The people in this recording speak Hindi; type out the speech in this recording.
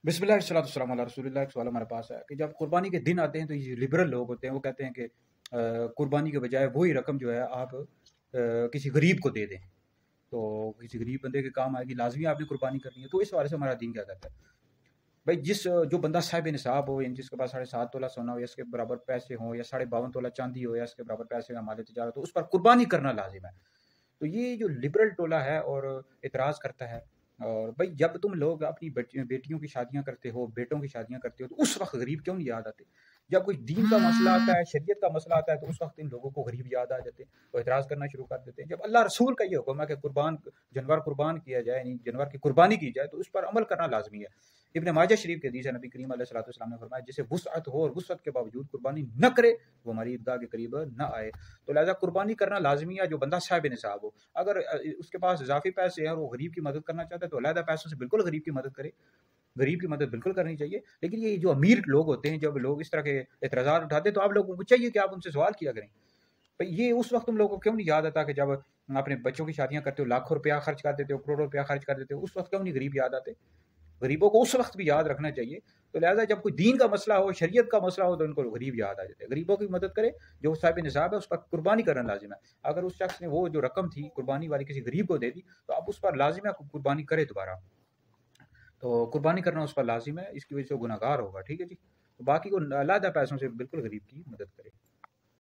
बिस्मिल्लाह सलातो सलाम अला रसूलिल्लाह। एक सवाल हमारे पास है कि जब कुर्बानी के दिन आते हैं तो ये लिबरल लोग होते हैं, वो कहते हैं कि कुर्बानी के बजाय वही रकम जो है आप किसी गरीब को दे दें, तो किसी गरीब बंदे के काम आएगी, लाजमी आपने कुर्बानी करनी है। तो इस हवाले से हमारा दीन क्या कहता है? भाई जो बंदा साहिब निसाब हो, यानी जिसके पास 7.5 तोला सोना हो या इसके बराबर पैसे हों, या 52.5 तोला चांदी हो या इसके बराबर पैसे का माल तिजारत हो, उस पर कुर्बानी करना लाजिम है। तो ये जो लिबरल टोला है और इतराज़ करता है। और भाई जब तुम लोग अपनी बेटियों की शादियां करते हो, बेटों की शादियां करते हो, तो उस वक्त गरीब क्यों नहीं याद आते? जब कोई दीन का मसला आता है, शरीयत का मसला आता है, तो उस वक्त इन लोगों को गरीब याद आ जाते हैं, तो इतराज़ करना शुरू कर देते हैं। जब अल्लाह रसूल का ये हुक्म है कि जानवर कुर्बान किया जाए, यानी जानवर की कुर्बानी की जाए, तो उस पर अमल करना लाजमी है। इब्न माजा शरीफ के हदीस है, नबी करीम अलैहिस्सलातु वस्सलाम ने फरमाया, जिसे वुसअत हो और वुसअत के बावजूद कुर्बानी न करे, वो हमारी ईदगाह के करीब न आए। तो लिहाजा कुर्बानी करना लाजमी है। जो बंदा साहिब निसाब हो, अगर उसके पास इजाफी पैसे हैं और वो गरीब की मदद करना चाहता है, तो अलहदा पैसों से बिल्कुल गरीब की मदद करे। गरीब की मदद बिल्कुल करनी चाहिए। लेकिन ये जो अमीर लोग होते हैं, जब लोग इस तरह के एतराज़ात उठाते हैं, तो आप लोगों को चाहिए कि आप उनसे सवाल किया करें, भाई ये उस वक्त तुम लोगों को क्यों नहीं याद आता कि जब अपने बच्चों की शादियां करते हो, लाखों रुपया खर्च कर देते हो, करोड़ों रुपया खर्च कर देते हो, उस वक्त क्यों नहीं गरीब याद आते? गरीबों को उस वक्त भी याद रखना चाहिए। तो लिहाजा जब कोई दीन का मसला हो, शरीयत का मसला हो, तो उनको गरीब याद आ जाते हैं। गरीबों की मदद करे, जो साहिब निसाब है उस पर कुर्बानी करना लाजिम है। अगर उस शख्स ने वो जो रकम थी कुर्बानी वाली किसी गरीब को दे दी, तो अब उस पर लाजिम है कुर्बानी करे दोबारा। तो कुर्बानी करना उस पर लाजिम है, इसकी वजह से वो गुनहगार होगा। ठीक है जी। तो बाकी को अलहदा पैसों से बिल्कुल गरीब की मदद करे।